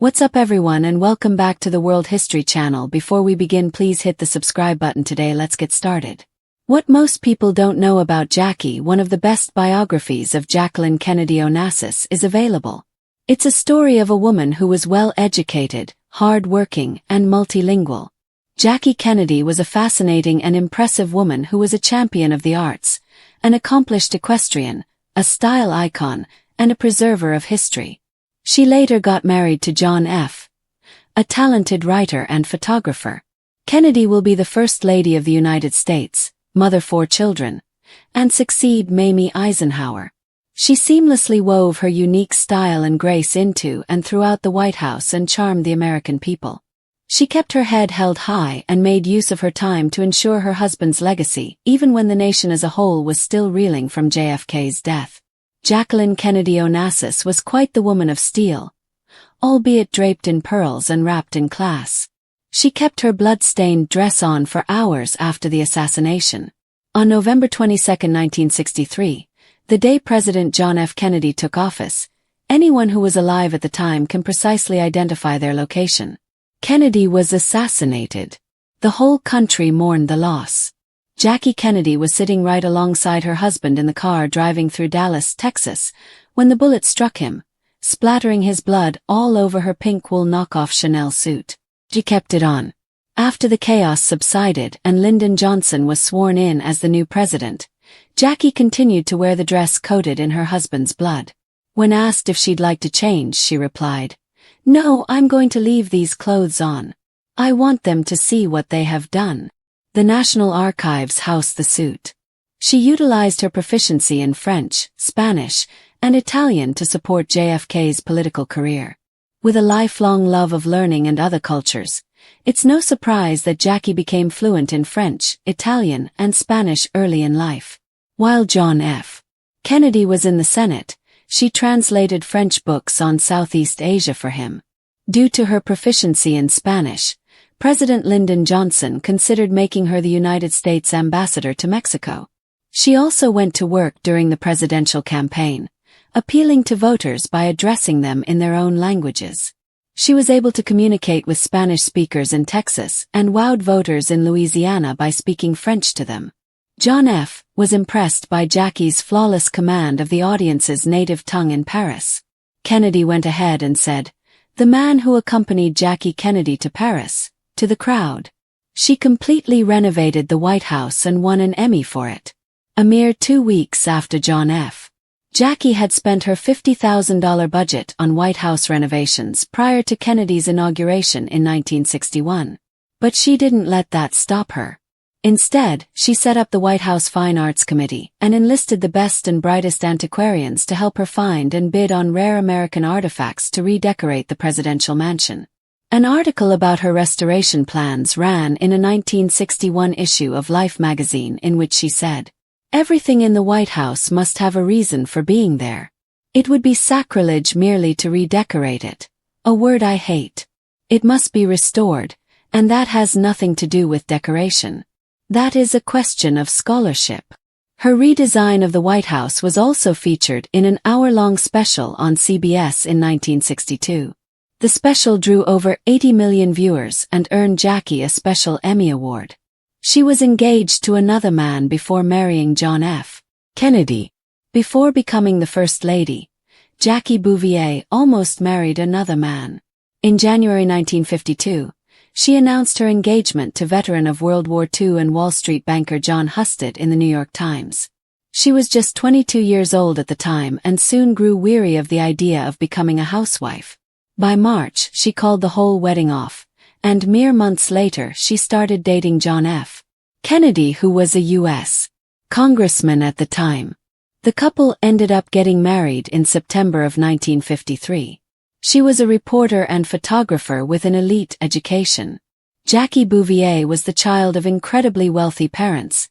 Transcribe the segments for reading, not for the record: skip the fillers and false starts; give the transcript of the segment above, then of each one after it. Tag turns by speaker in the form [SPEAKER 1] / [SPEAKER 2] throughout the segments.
[SPEAKER 1] What's up everyone and welcome back to the World History channel. Before we begin, please hit the subscribe button today. Let's get started. What most people don't know about Jackie, one of the best biographies of Jacqueline Kennedy Onassis, is available. It's a story of a woman who was well-educated, hard-working, and multilingual. Jackie Kennedy was a fascinating and impressive woman who was a champion of the arts, an accomplished equestrian, a style icon, and a preserver of history. She later got married to John F., a talented writer and photographer. Kennedy will be the First Lady of the United States, mother 4 children, and succeed Mamie Eisenhower. She seamlessly wove her unique style and grace into and throughout the White House and charmed the American people. She kept her head held high and made use of her time to ensure her husband's legacy, even when the nation as a whole was still reeling from JFK's death. Jacqueline Kennedy Onassis was quite the woman of steel, albeit draped in pearls and wrapped in class. She kept her blood-stained dress on for hours after the assassination. On November 22, 1963, the day President John F. Kennedy took office, anyone who was alive at the time can precisely identify their location. Kennedy was assassinated. The whole country mourned the loss. Jackie Kennedy was sitting right alongside her husband in the car driving through Dallas, Texas, when the bullet struck him, splattering his blood all over her pink wool knockoff Chanel suit. She kept it on. After the chaos subsided and Lyndon Johnson was sworn in as the new president, Jackie continued to wear the dress coated in her husband's blood. When asked if she'd like to change, she replied, "No, I'm going to leave these clothes on. I want them to see what they have done." The National Archives house the suit. She utilized her proficiency in French, Spanish, and Italian to support JFK's political career. With a lifelong love of learning and other cultures, it's no surprise that Jackie became fluent in French, Italian, and Spanish early in life. While John F. Kennedy was in the Senate, she translated French books on Southeast Asia for him. Due to her proficiency in Spanish, President Lyndon Johnson considered making her the United States ambassador to Mexico. She also went to work during the presidential campaign, appealing to voters by addressing them in their own languages. She was able to communicate with Spanish speakers in Texas and wowed voters in Louisiana by speaking French to them. John F. was impressed by Jackie's flawless command of the audience's native tongue in Paris. Kennedy went ahead and said, "The man who accompanied Jackie Kennedy to Paris," to the crowd. She completely renovated the White House and won an Emmy for it. A mere 2 weeks after John F. Jackie had spent her $50,000 budget on White House renovations prior to Kennedy's inauguration in 1961. But she didn't let that stop her. Instead, she set up the White House Fine Arts Committee and enlisted the best and brightest antiquarians to help her find and bid on rare American artifacts to redecorate the presidential mansion. An article about her restoration plans ran in a 1961 issue of Life magazine in which she said, "Everything in the White House must have a reason for being there. It would be sacrilege merely to redecorate it, a word I hate. It must be restored, and that has nothing to do with decoration. That is a question of scholarship." Her redesign of the White House was also featured in an hour-long special on CBS in 1962. The special drew over 80 million viewers and earned Jackie a special Emmy Award. She was engaged to another man before marrying John F. Kennedy. Before becoming the First Lady, Jackie Bouvier almost married another man. In January 1952, she announced her engagement to veteran of World War II and Wall Street banker John Husted in the New York Times. She was just 22 years old at the time and soon grew weary of the idea of becoming a housewife. By March, she called the whole wedding off, and mere months later she started dating John F. Kennedy, who was a U.S. congressman at the time. The couple ended up getting married in September of 1953. She was a reporter and photographer with an elite education. Jackie Bouvier was the child of incredibly wealthy parents,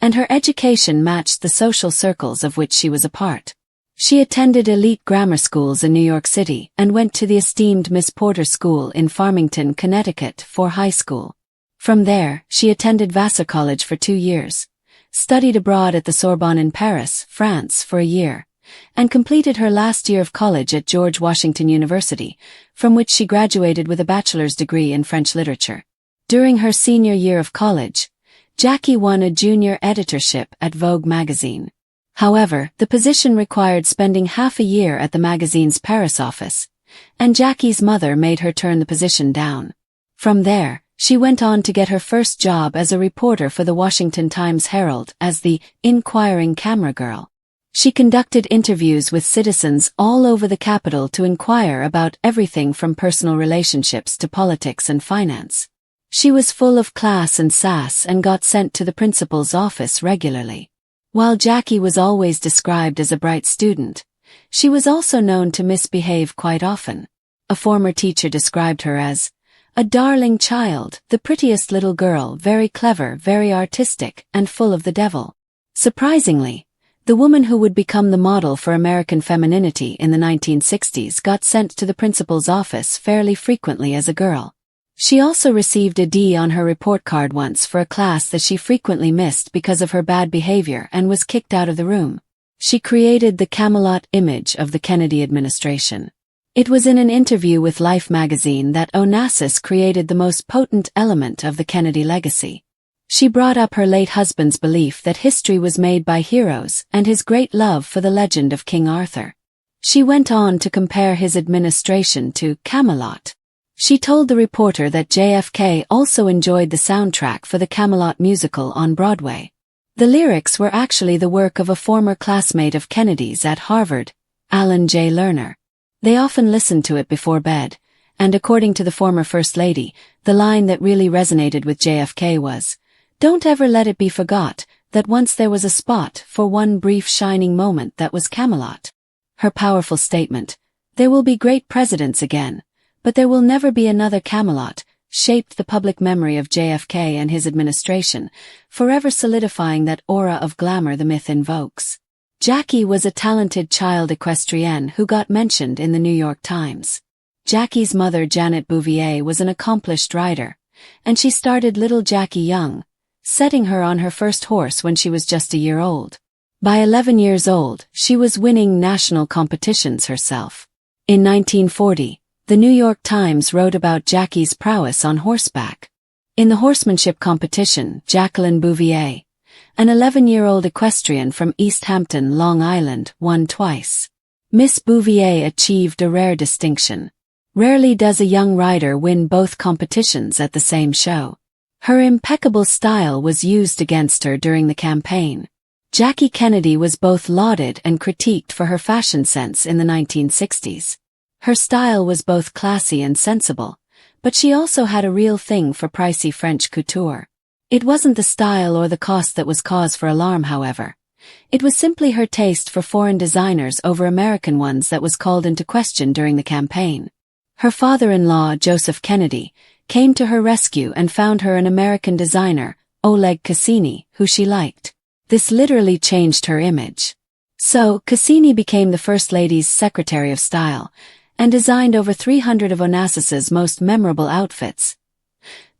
[SPEAKER 1] and her education matched the social circles of which she was a part. She attended elite grammar schools in New York City and went to the esteemed Miss Porter School in Farmington, Connecticut for high school. From there, she attended Vassar College for 2 years, studied abroad at the Sorbonne in Paris, France for a year, and completed her last year of college at George Washington University, from which she graduated with a bachelor's degree in French literature. During her senior year of college, Jackie won a junior editorship at Vogue magazine. However, the position required spending half a year at the magazine's Paris office, and Jackie's mother made her turn the position down. From there, she went on to get her first job as a reporter for the Washington Times-Herald as the inquiring camera girl. She conducted interviews with citizens all over the capital to inquire about everything from personal relationships to politics and finance. She was full of class and sass and got sent to the principal's office regularly. While Jackie was always described as a bright student, she was also known to misbehave quite often. A former teacher described her as a darling child, the prettiest little girl, very clever, very artistic, and full of the devil. Surprisingly, the woman who would become the model for American femininity in the 1960s got sent to the principal's office fairly frequently as a girl. She also received a D on her report card once for a class that she frequently missed because of her bad behavior and was kicked out of the room. She created the Camelot image of the Kennedy administration. It was in an interview with Life magazine that Onassis created the most potent element of the Kennedy legacy. She brought up her late husband's belief that history was made by heroes and his great love for the legend of King Arthur. She went on to compare his administration to Camelot. She told the reporter that JFK also enjoyed the soundtrack for the Camelot musical on Broadway. The lyrics were actually the work of a former classmate of Kennedy's at Harvard, Alan J. Lerner. They often listened to it before bed, and according to the former First Lady, the line that really resonated with JFK was, "Don't ever let it be forgot that once there was a spot for one brief shining moment that was Camelot." Her powerful statement, "There will be great presidents again, but there will never be another Camelot," shaped the public memory of JFK and his administration, forever solidifying that aura of glamour the myth invokes. Jackie was a talented child equestrienne who got mentioned in the New York Times. Jackie's mother, Janet Bouvier, was an accomplished rider, and she started little Jackie young, setting her on her first horse when she was just a year old. By 11 years old, she was winning national competitions herself. In 1940, the New York Times wrote about Jackie's prowess on horseback. In the horsemanship competition, Jacqueline Bouvier, an 11-year-old equestrian from East Hampton, Long Island, won twice. Miss Bouvier achieved a rare distinction. Rarely does a young rider win both competitions at the same show. Her impeccable style was used against her during the campaign. Jackie Kennedy was both lauded and critiqued for her fashion sense in the 1960s. Her style was both classy and sensible, but she also had a real thing for pricey French couture. It wasn't the style or the cost that was cause for alarm, however. It was simply her taste for foreign designers over American ones that was called into question during the campaign. Her father-in-law, Joseph Kennedy, came to her rescue and found her an American designer, Oleg Cassini, who she liked. This literally changed her image. So, Cassini became the First Lady's Secretary of Style, and designed over 300 of Onassis's most memorable outfits.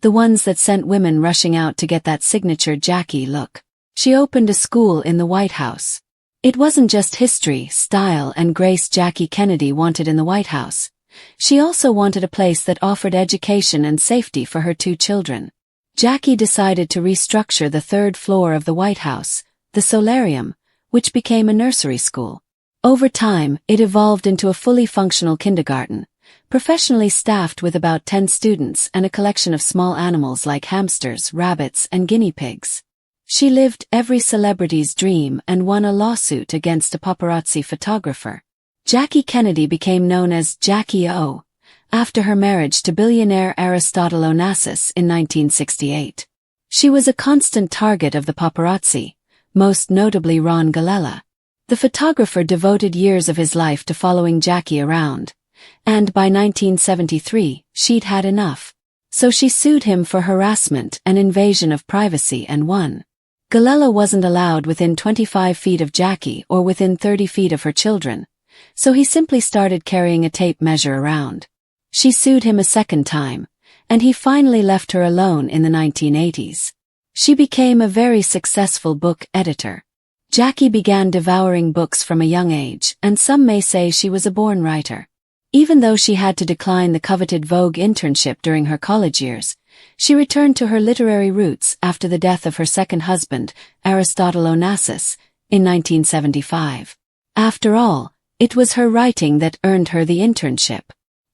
[SPEAKER 1] The ones that sent women rushing out to get that signature Jackie look. She opened a school in the White House. It wasn't just history, style, and grace Jackie Kennedy wanted in the White House. She also wanted a place that offered education and safety for her 2 children. Jackie decided to restructure the 3rd floor of the White House, the solarium, which became a nursery school. Over time, it evolved into a fully functional kindergarten, professionally staffed with about 10 students and a collection of small animals like hamsters, rabbits, and guinea pigs. She lived every celebrity's dream and won a lawsuit against a paparazzi photographer. Jackie Kennedy became known as Jackie O, after her marriage to billionaire Aristotle Onassis in 1968. She was a constant target of the paparazzi, most notably Ron Galella. The photographer devoted years of his life to following Jackie around, and by 1973, she'd had enough. So she sued him for harassment and invasion of privacy and won. Galella wasn't allowed within 25 feet of Jackie or within 30 feet of her children, so he simply started carrying a tape measure around. She sued him a second time, and he finally left her alone in the 1980s. She became a very successful book editor. Jackie began devouring books from a young age, and some may say she was a born writer. Even though she had to decline the coveted Vogue internship during her college years, she returned to her literary roots after the death of her second husband, Aristotle Onassis, in 1975. After all, it was her writing that earned her the internship.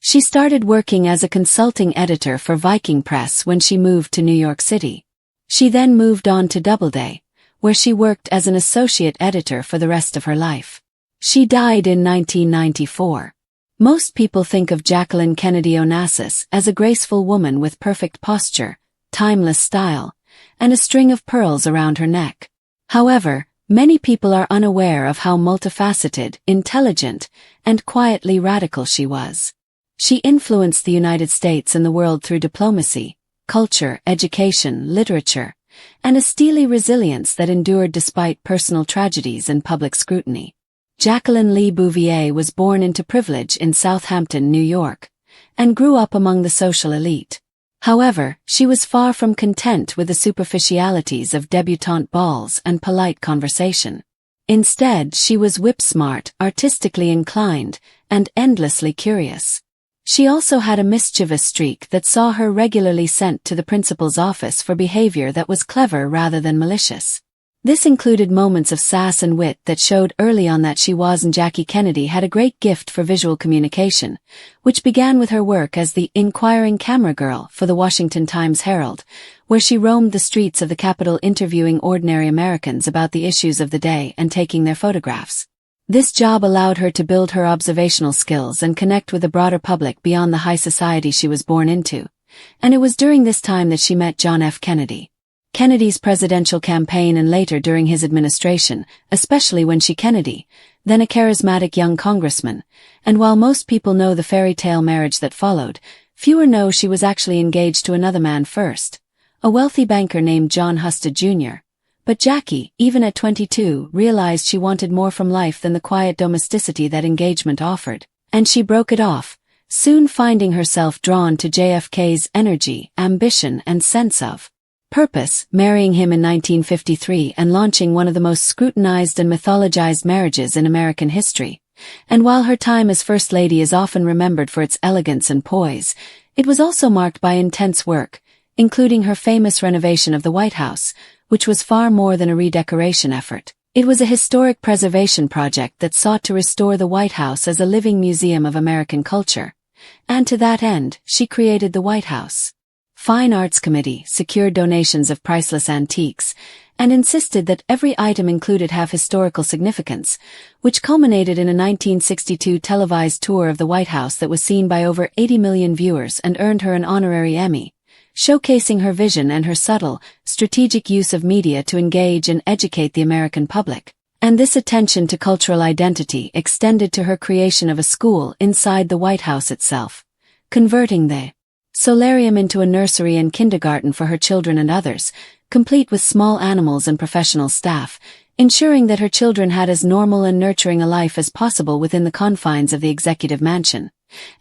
[SPEAKER 1] She started working as a consulting editor for Viking Press when she moved to New York City. She then moved on to Doubleday, where she worked as an associate editor for the rest of her life. She died in 1994. Most people think of Jacqueline Kennedy Onassis as a graceful woman with perfect posture, timeless style, and a string of pearls around her neck. However, many people are unaware of how multifaceted, intelligent, and quietly radical she was. She influenced the United States and the world through diplomacy, culture, education, literature, and a steely resilience that endured despite personal tragedies and public scrutiny. Jacqueline Lee Bouvier was born into privilege in Southampton, New York, and grew up among the social elite. However, she was far from content with the superficialities of debutante balls and polite conversation. Instead, she was whip-smart, artistically inclined, and endlessly curious. She also had a mischievous streak that saw her regularly sent to the principal's office for behavior that was clever rather than malicious. This included moments of sass and wit that showed early on that Jackie Kennedy had a great gift for visual communication, which began with her work as the inquiring camera girl for the Washington Times-Herald, where she roamed the streets of the capital interviewing ordinary Americans about the issues of the day and taking their photographs. This job allowed her to build her observational skills and connect with the broader public beyond the high society she was born into, and it was during this time that she met John F. Kennedy. Kennedy's presidential campaign and later during his administration, especially when Kennedy, then a charismatic young congressman, and while most people know the fairy tale marriage that followed, fewer know she was actually engaged to another man first, a wealthy banker named John Husted Jr. But Jackie, even at 22, realized she wanted more from life than the quiet domesticity that engagement offered, and she broke it off, soon finding herself drawn to JFK's energy, ambition, and sense of purpose, marrying him in 1953 and launching one of the most scrutinized and mythologized marriages in American history. And while her time as First Lady is often remembered for its elegance and poise, it was also marked by intense work, including her famous renovation of the White House, which was far more than a redecoration effort. It was a historic preservation project that sought to restore the White House as a living museum of American culture. And to that end, she created the White House Fine Arts Committee, secured donations of priceless antiques, and insisted that every item included have historical significance, which culminated in a 1962 televised tour of the White House that was seen by over 80 million viewers and earned her an honorary Emmy, showcasing her vision and her subtle, strategic use of media to engage and educate the American public. And this attention to cultural identity extended to her creation of a school inside the White House itself, converting the solarium into a nursery and kindergarten for her children and others, complete with small animals and professional staff, ensuring that her children had as normal and nurturing a life as possible within the confines of the executive mansion.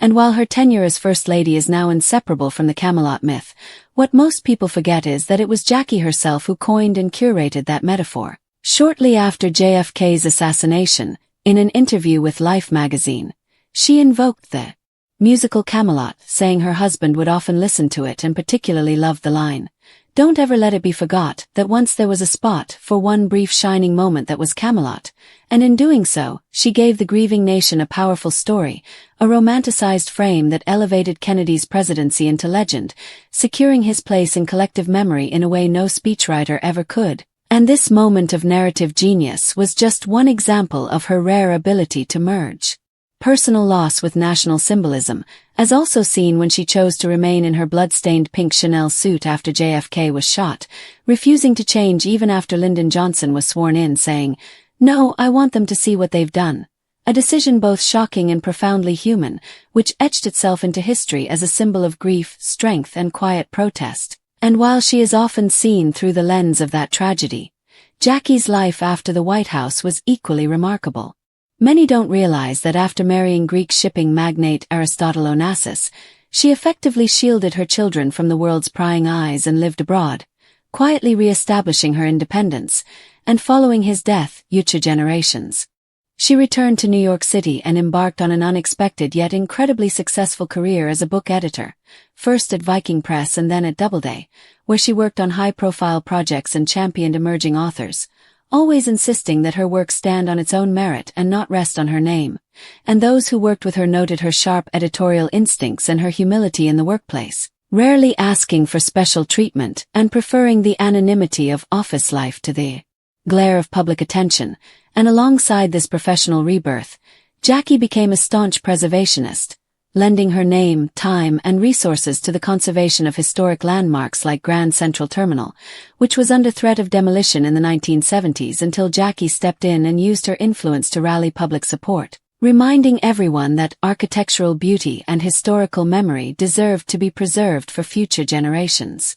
[SPEAKER 1] And while her tenure as First Lady is now inseparable from the Camelot myth, what most people forget is that it was Jackie herself who coined and curated that metaphor. Shortly after JFK's assassination, in an interview with Life magazine, she invoked the musical Camelot, saying her husband would often listen to it and particularly loved the line, "Don't ever let it be forgot that once there was a spot for one brief shining moment that was Camelot," and in doing so, she gave the grieving nation a powerful story, a romanticized frame that elevated Kennedy's presidency into legend, securing his place in collective memory in a way no speechwriter ever could. And this moment of narrative genius was just one example of her rare ability to merge personal loss with national symbolism, as also seen when she chose to remain in her blood-stained pink Chanel suit after JFK was shot, refusing to change even after Lyndon Johnson was sworn in, saying, "No, I want them to see what they've done." A decision both shocking and profoundly human, which etched itself into history as a symbol of grief, strength, and quiet protest. And while she is often seen through the lens of that tragedy, Jackie's life after the White House was equally remarkable. Many don't realize that after marrying Greek shipping magnate Aristotle Onassis, she effectively shielded her children from the world's prying eyes and lived abroad, quietly re-establishing her independence, and following his death, future generations. She returned to New York City and embarked on an unexpected yet incredibly successful career as a book editor, first at Viking Press and then at Doubleday, where she worked on high-profile projects and championed emerging authors, always insisting that her work stand on its own merit and not rest on her name. And those who worked with her noted her sharp editorial instincts and her humility in the workplace, rarely asking for special treatment and preferring the anonymity of office life to the glare of public attention. And alongside this professional rebirth, Jackie became a staunch preservationist, lending her name, time, and resources to the conservation of historic landmarks like Grand Central Terminal, which was under threat of demolition in the 1970s until Jackie stepped in and used her influence to rally public support, reminding everyone that architectural beauty and historical memory deserved to be preserved for future generations.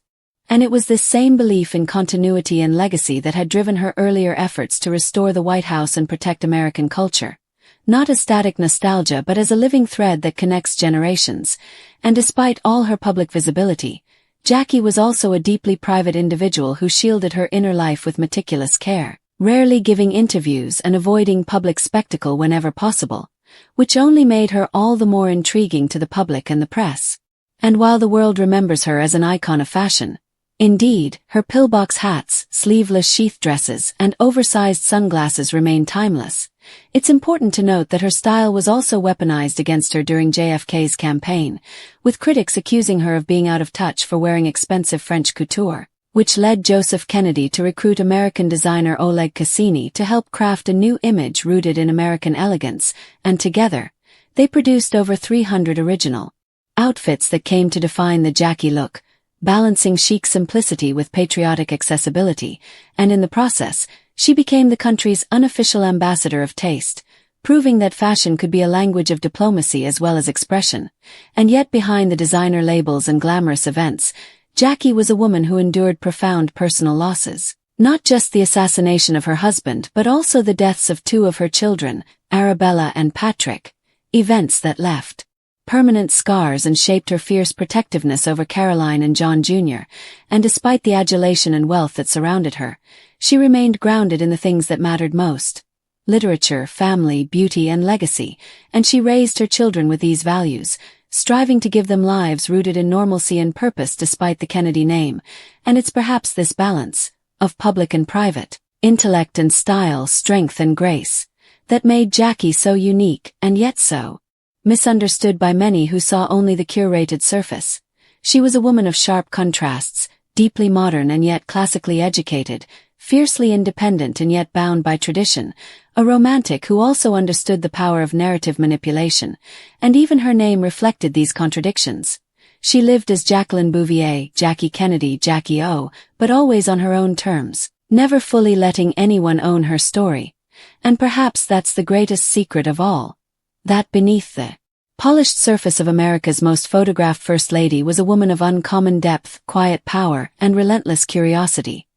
[SPEAKER 1] And it was this same belief in continuity and legacy that had driven her earlier efforts to restore the White House and protect American culture. Not as static nostalgia but as a living thread that connects generations. And despite all her public visibility, Jackie was also a deeply private individual who shielded her inner life with meticulous care, rarely giving interviews and avoiding public spectacle whenever possible, which only made her all the more intriguing to the public and the press. And while the world remembers her as an icon of fashion, indeed, her pillbox hats, sleeveless sheath dresses, and oversized sunglasses remain timeless. It's important to note that her style was also weaponized against her during JFK's campaign, with critics accusing her of being out of touch for wearing expensive French couture, which led Joseph Kennedy to recruit American designer Oleg Cassini to help craft a new image rooted in American elegance, and together, they produced over 300 original outfits that came to define the Jackie look, balancing chic simplicity with patriotic accessibility, and in the process, she became the country's unofficial ambassador of taste, proving that fashion could be a language of diplomacy as well as expression. And yet behind the designer labels and glamorous events, Jackie was a woman who endured profound personal losses. Not just the assassination of her husband but also the deaths of two of her children, Arabella and Patrick, events that left permanent scars and shaped her fierce protectiveness over Caroline and John Jr., and despite the adulation and wealth that surrounded her, she remained grounded in the things that mattered most: literature, family, beauty, and legacy, and she raised her children with these values, striving to give them lives rooted in normalcy and purpose despite the Kennedy name. And it's perhaps this balance, of public and private, intellect and style, strength and grace, that made Jackie so unique and yet so misunderstood by many who saw only the curated surface. She was a woman of sharp contrasts, deeply modern and yet classically educated, fiercely independent and yet bound by tradition, a romantic who also understood the power of narrative manipulation, and even her name reflected these contradictions. She lived as Jacqueline Bouvier, Jackie Kennedy, Jackie O, but always on her own terms, never fully letting anyone own her story. And perhaps that's the greatest secret of all, that beneath the polished surface of America's most photographed First Lady was a woman of uncommon depth, quiet power, and relentless curiosity,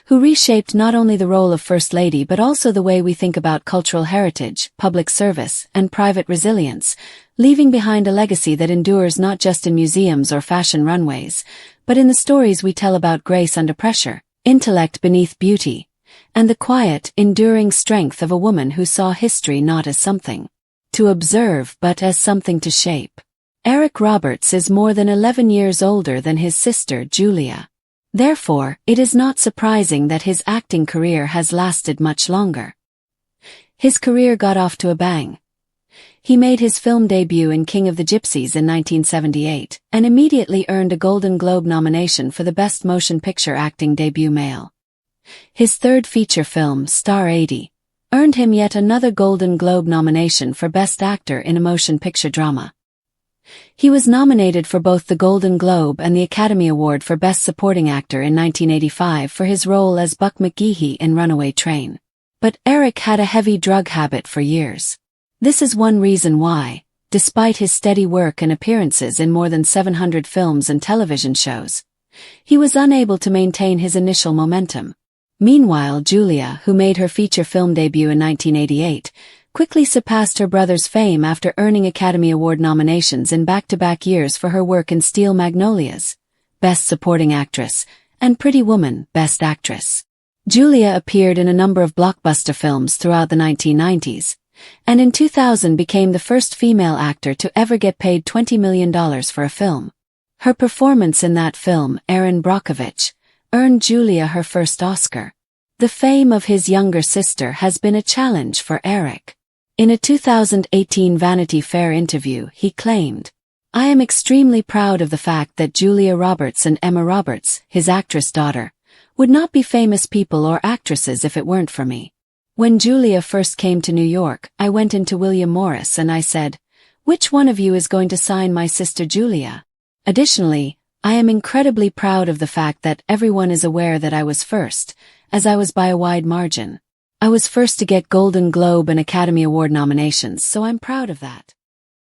[SPEAKER 1] who reshaped not only the role of First Lady but also the way we think about cultural heritage, public service, and private resilience, leaving behind a legacy that endures not just in museums or fashion runways, but in the stories we tell about grace under pressure, intellect beneath beauty, and the quiet, enduring strength of a woman who saw history not as something to observe but as something to shape. Eric Roberts is more than 11 years older than his sister Julia. Therefore, it is not surprising that his acting career has lasted much longer. His career got off to a bang. He made his film debut in King of the Gypsies in 1978, and immediately earned a Golden Globe nomination for the Best Motion Picture Acting Debut Male. His third feature film, Star 80, earned him yet another Golden Globe nomination for Best Actor in a Motion Picture Drama. He was nominated for both the Golden Globe and the Academy Award for Best Supporting Actor in 1985 for his role as Buck McGeehee in Runaway Train. But Eric had a heavy drug habit for years. This is one reason why, despite his steady work and appearances in more than 700 films and television shows, he was unable to maintain his initial momentum. Meanwhile, Julia, who made her feature film debut in 1988, quickly surpassed her brother's fame after earning Academy Award nominations in back-to-back years for her work in Steel Magnolias, Best Supporting Actress, and Pretty Woman, Best Actress. Julia appeared in a number of blockbuster films throughout the 1990s, and in 2000 became the first female actor to ever get paid $20 million for a film. Her performance in that film, Erin Brockovich, earned Julia her first Oscar. The fame of his younger sister has been a challenge for Eric. In a 2018 Vanity Fair interview, he claimed, "I am extremely proud of the fact that Julia Roberts and Emma Roberts, his actress daughter, would not be famous people or actresses if it weren't for me. When Julia first came to New York, I went into William Morris and I said, 'Which one of you is going to sign my sister Julia?' Additionally, I am incredibly proud of the fact that everyone is aware that I was first, as I was by a wide margin. I was first to get Golden Globe and Academy Award nominations, so I'm proud of that."